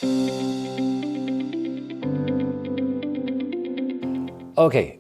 Okay,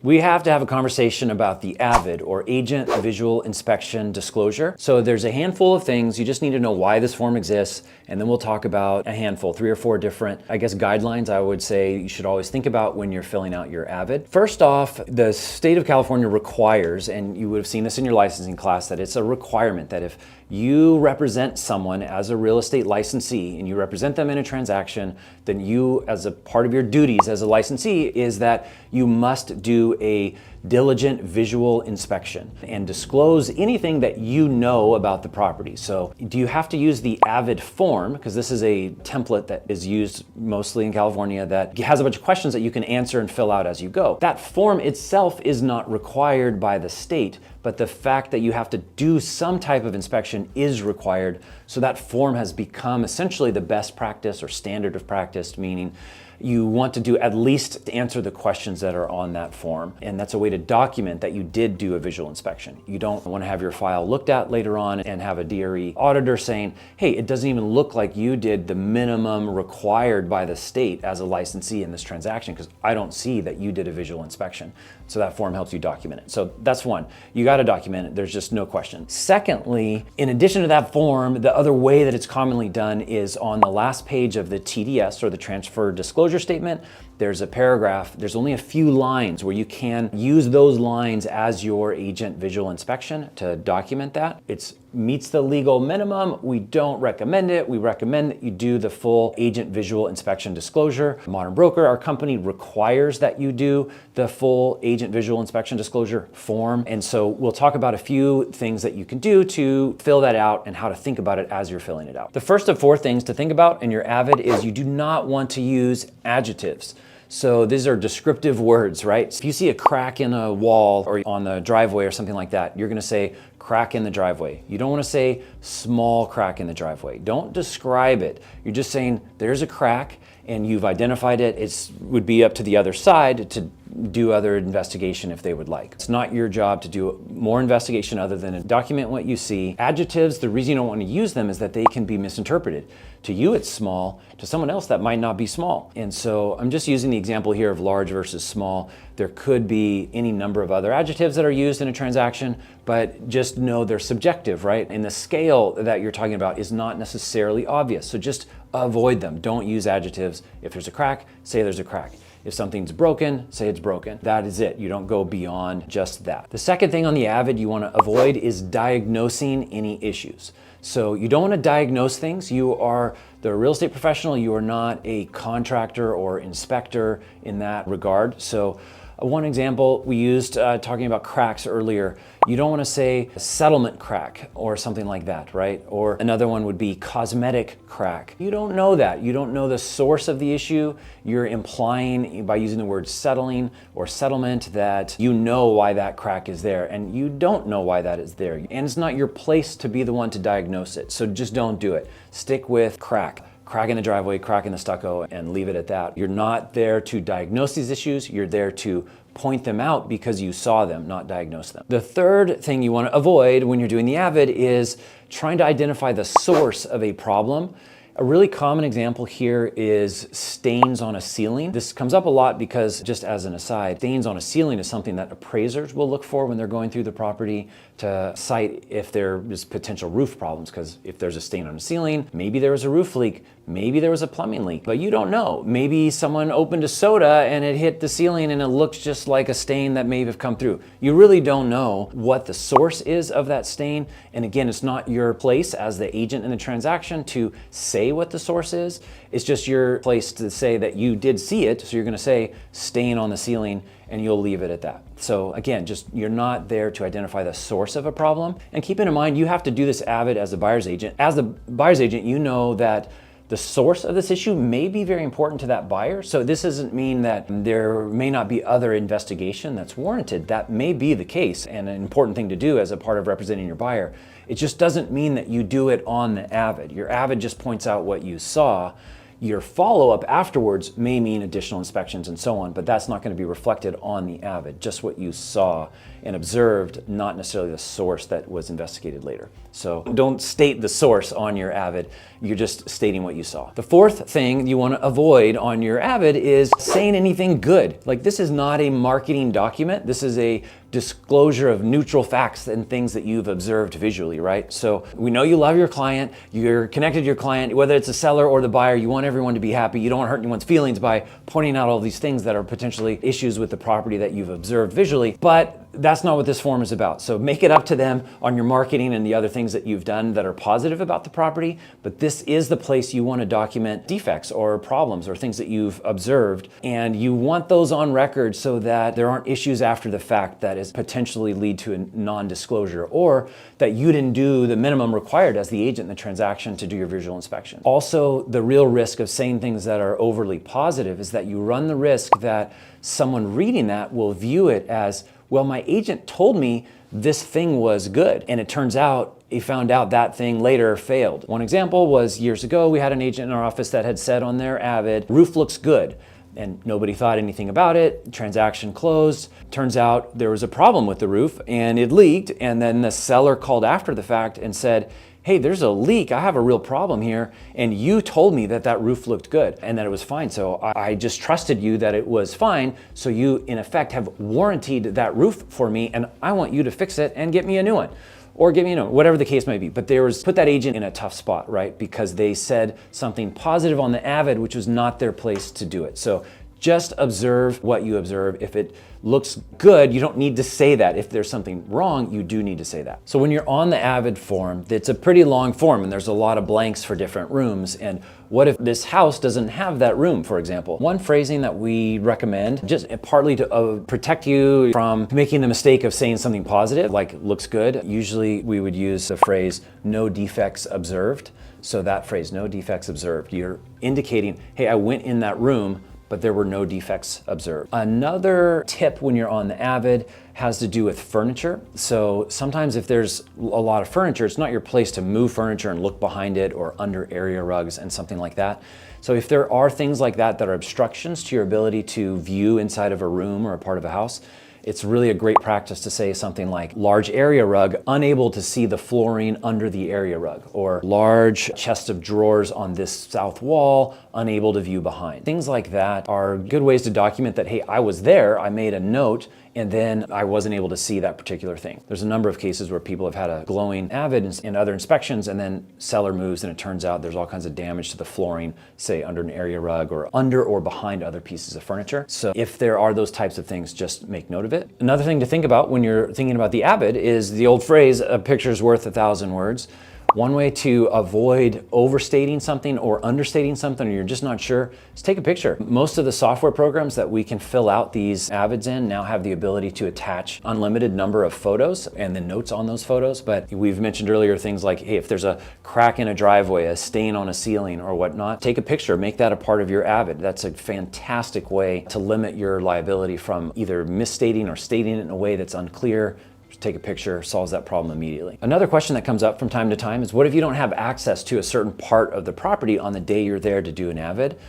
we have to have a conversation about the AVID, or Agent Visual Inspection Disclosure. So there's a handful of things. You just need to know why this form exists, and then we'll talk about a handful, 3 or 4 different, guidelines I would say you should always think about when you're filling out your AVID. First off, the state of California requires, and you would have seen this in your licensing class, that it's a requirement that if you represent someone as a real estate licensee and you represent them in a transaction, then you, as a part of your duties as a licensee, is that you must do a diligent visual inspection and disclose anything that you know about the property. So do you have to use the AVID form? Because this is a template that is used mostly in California that has a bunch of questions that you can answer and fill out as you go. That form itself is not required by the state, but the fact that you have to do some type of inspection is required. So that form has become essentially the best practice or standard of practice, meaning you want to do at least answer the questions that are on that form. And that's a way to document that you did do a visual inspection. You don't want to have your file looked at later on and have a DRE auditor saying, hey, it doesn't even look like you did the minimum required by the state as a licensee in this transaction because I don't see that you did a visual inspection. So that form helps you document it. So that's one. You got to document it. There's just no question. Secondly, in addition to that form, the other way that it's commonly done is on the last page of the TDS, or the transfer disclosure statement. There's a paragraph, there's only a few lines where you can use those lines as your agent visual inspection to document that. It meets the legal minimum. We don't recommend it. We recommend that you do the full agent visual inspection disclosure. Modern Broker, our company, requires that you do the full agent visual inspection disclosure form. And so we'll talk about a few things that you can do to fill that out and how to think about it as you're filling it out. The first of 4 things to think about in your AVID is you do not want to use adjectives. So these are descriptive words, right? If you see a crack in a wall or on the driveway or something like that, you're gonna say crack in the driveway. You don't wanna say small crack in the driveway. Don't describe it. You're just saying there's a crack and you've identified it. It would be up to the other side to do other investigation if they would like. It's not your job to do more investigation other than to document what you see. Adjectives, the reason you don't want to use them is that they can be misinterpreted. To you it's small, to someone else that might not be small. And so I'm just using the example here of large versus small. There could be any number of other adjectives that are used in a transaction, but just know they're subjective, right? And the scale that you're talking about is not necessarily obvious. So just avoid them. Don't use adjectives. If there's a crack, say there's a crack. If something's broken, say it's broken. That is it. You don't go beyond just that. The second thing on the AVID you want to avoid is diagnosing any issues. So you don't want to diagnose things. You are the real estate professional. You are not a contractor or inspector in that regard. So one example we used talking about cracks earlier, you don't want to say settlement crack or something like that, right? Or another one would be cosmetic crack. You don't know that. You don't know the source of the issue. You're implying by using the word settling or settlement that you know why that crack is there, and you don't know why that is there. And it's not your place to be the one to diagnose it. So just don't do it. Stick with crack. Crack in the driveway, crack in the stucco, and leave it at that. You're not there to diagnose these issues. You're there to point them out because you saw them, not diagnose them. The third thing you want to avoid when you're doing the AVID is trying to identify the source of a problem. A really common example here is stains on a ceiling. This comes up a lot because, just as an aside, stains on a ceiling is something that appraisers will look for when they're going through the property to cite if there is potential roof problems. Because if there's a stain on a ceiling, maybe there was a roof leak, maybe there was a plumbing leak, but you don't know. Maybe someone opened a soda and it hit the ceiling and it looks just like a stain that may have come through. You really don't know what the source is of that stain. And again, it's not your place as the agent in the transaction to say what the source is. It's just your place to say that you did see it. So you're going to say stain on the ceiling, and you'll leave it at that. So again, you're not there to identify the source of a problem. And keep in mind, you have to do this AVID as a buyer's agent. As the buyer's agent, you know that the source of this issue may be very important to that buyer. So this doesn't mean that there may not be other investigation that's warranted. That may be the case and an important thing to do as a part of representing your buyer. It just doesn't mean that you do it on the AVID. Your AVID just points out what you saw. Your follow-up afterwards may mean additional inspections and so on, but that's not going to be reflected on the AVID, just what you saw and observed, not necessarily the source that was investigated later. So don't state the source on your AVID, you're just stating what you saw. The fourth thing you want to avoid on your AVID is saying anything good. Like, this is not a marketing document, this is a disclosure of neutral facts and things that you've observed visually, right? So we know you love your client, you're connected to your client, whether it's the seller or the buyer, you want everyone to be happy, you don't want to hurt anyone's feelings by pointing out all these things that are potentially issues with the property that you've observed visually, but that's not what this form is about. So make it up to them on your marketing and the other things that you've done that are positive about the property, but this is the place you want to document defects or problems or things that you've observed, and you want those on record so that there aren't issues after the fact that is potentially lead to a non-disclosure, or that you didn't do the minimum required as the agent in the transaction to do your visual inspection. Also, the real risk of saying things that are overly positive is that you run the risk that someone reading that will view it as, well, my agent told me this thing was good, and it turns out he found out that thing later failed. One example was years ago, we had an agent in our office that had said on their AVID, roof looks good, and nobody thought anything about it. Transaction closed. Turns out there was a problem with the roof and it leaked, and then the seller called after the fact and said, hey, there's a leak, I have a real problem here, and you told me that that roof looked good and that it was fine, so I just trusted you that it was fine, so you in effect have warranted that roof for me, and I want you to fix it and get me a new one. Or give me, whatever the case may be. But put that agent in a tough spot, right? Because they said something positive on the AVID, which was not their place to do it. So just observe what you observe. If it looks good, you don't need to say that. If there's something wrong, you do need to say that. So when you're on the AVID form, it's a pretty long form and there's a lot of blanks for different rooms. And what if this house doesn't have that room, for example? One phrasing that we recommend, just partly to protect you from making the mistake of saying something positive, like looks good. Usually we would use the phrase, no defects observed. So that phrase, no defects observed, you're indicating, hey, I went in that room, but there were no defects observed. Another tip when you're on the AVID has to do with furniture. So sometimes if there's a lot of furniture, it's not your place to move furniture and look behind it or under area rugs and something like that. So if there are things like that that are obstructions to your ability to view inside of a room or a part of a house, it's really a great practice to say something like large area rug, unable to see the flooring under the area rug, or large chest of drawers on this south wall, unable to view behind. Things like that are good ways to document that, hey, I was there, I made a note, and then I wasn't able to see that particular thing. There's a number of cases where people have had a glowing AVID in other inspections, and then seller moves and it turns out there's all kinds of damage to the flooring, say under an area rug or under or behind other pieces of furniture. So if there are those types of things, just make note of it. Another thing to think about when you're thinking about the AVID is the old phrase, a picture's worth 1,000 words. One way to avoid overstating something or understating something, or you're just not sure, is take a picture. Most of the software programs that we can fill out these AVIDs in now have the ability to attach unlimited number of photos and the notes on those photos. But we've mentioned earlier things like, hey, if there's a crack in a driveway, a stain on a ceiling or whatnot, take a picture, make that a part of your AVID. That's a fantastic way to limit your liability from either misstating or stating it in a way that's unclear. Take a picture, solves that problem immediately. Another question that comes up from time to time is, what if you don't have access to a certain part of the property on the day you're there to do an AVID?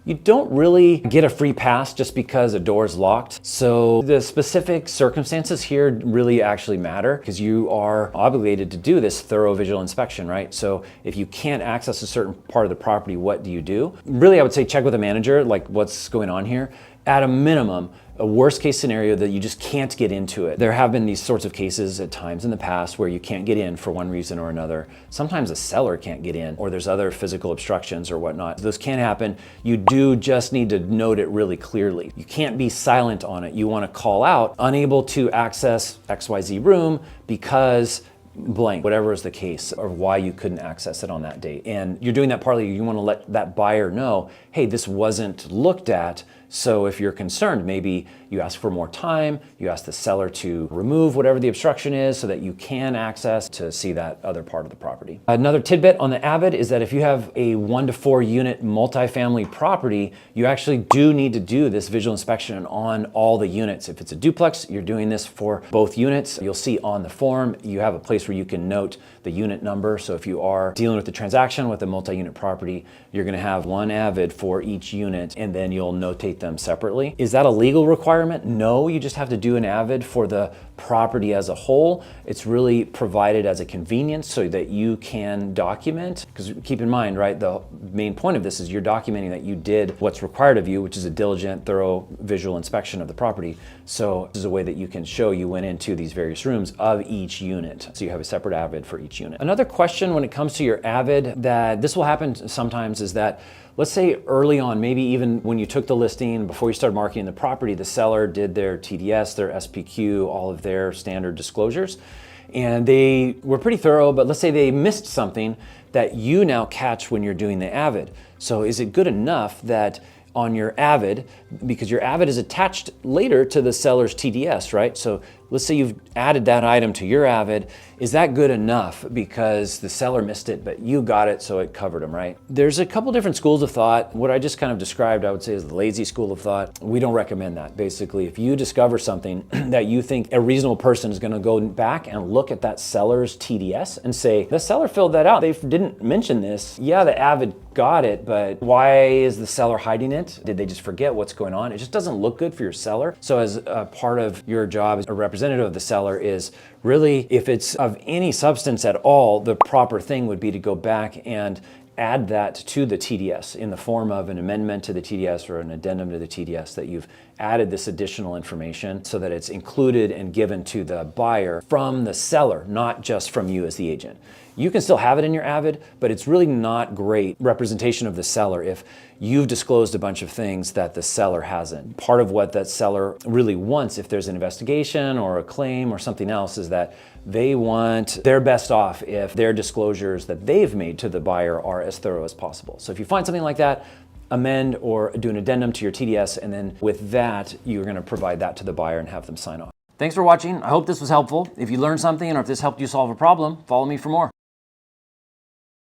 You don't really get a free pass just because a door is locked. So the specific circumstances here really actually matter, because you are obligated to do this thorough visual inspection, right? So if you can't access a certain part of the property, what do you do? Really, I would say check with a manager, like what's going on here. At a minimum, a worst case scenario that you just can't get into it. There have been these sorts of cases at times in the past where you can't get in for one reason or another. Sometimes a seller can't get in, or there's other physical obstructions or whatnot. Those can happen. You do just need to note it really clearly. You can't be silent on it. You want to call out, unable to access XYZ room because blank, whatever is the case, or why you couldn't access it on that date. And you're doing that partly, you want to let that buyer know, hey, this wasn't looked at, So if you're concerned, maybe you ask for more time, you ask the seller to remove whatever the obstruction is so that you can access to see that other part of the property. Another tidbit on the AVID is that if you have a 1 to 4 unit multifamily property, you actually do need to do this visual inspection on all the units. If it's a duplex, you're doing this for both units. You'll see on the form, you have a place where you can note the unit number. So if you are dealing with the transaction with a multi-unit property, you're gonna have one AVID for each unit, and then you'll notate them separately. Is that a legal requirement? No, you just have to do an AVID for the property as a whole. It's really provided as a convenience so that you can document, because keep in mind, right, the main point of this is you're documenting that you did what's required of you, which is a diligent, thorough visual inspection of the property. So this is a way that you can show you went into these various rooms of each unit. So you have a separate AVID for each unit. Another question when it comes to your AVID that this will happen sometimes is that, let's say early on, maybe even when you took the listing, before you started marketing the property, the seller did their TDS, their SPQ, all of their standard disclosures, and they were pretty thorough, but let's say they missed something that you now catch when you're doing the AVID. So is it good enough that on your AVID, because your AVID is attached later to the seller's TDS, right? So let's say you've added that item to your AVID, is that good enough because the seller missed it, but you got it, so it covered them, right? There's a couple different schools of thought. What I just kind of described, I would say, is the lazy school of thought. We don't recommend that. Basically, if you discover something that you think a reasonable person is gonna go back and look at that seller's TDS and say, the seller filled that out, they didn't mention this. Yeah, the AVID got it, but why is the seller hiding it? Did they just forget what's going on? It just doesn't look good for your seller. So as a part of your job as a representative of the seller is really, if it's of any substance at all, the proper thing would be to go back and add that to the TDS in the form of an amendment to the TDS or an addendum to the TDS, that you've added this additional information so that it's included and given to the buyer from the seller, not just from you as the agent. You can still have it in your AVID, but it's really not great representation of the seller if you've disclosed a bunch of things that the seller hasn't. Part of what that seller really wants, if there's an investigation or a claim or something else, is that they want their best off if their disclosures that they've made to the buyer are as thorough as possible. So if you find something like that, amend or do an addendum to your TDS, and then with that, you're gonna provide that to the buyer and have them sign off. Thanks for watching. I hope this was helpful. If you learned something or if this helped you solve a problem, follow me for more.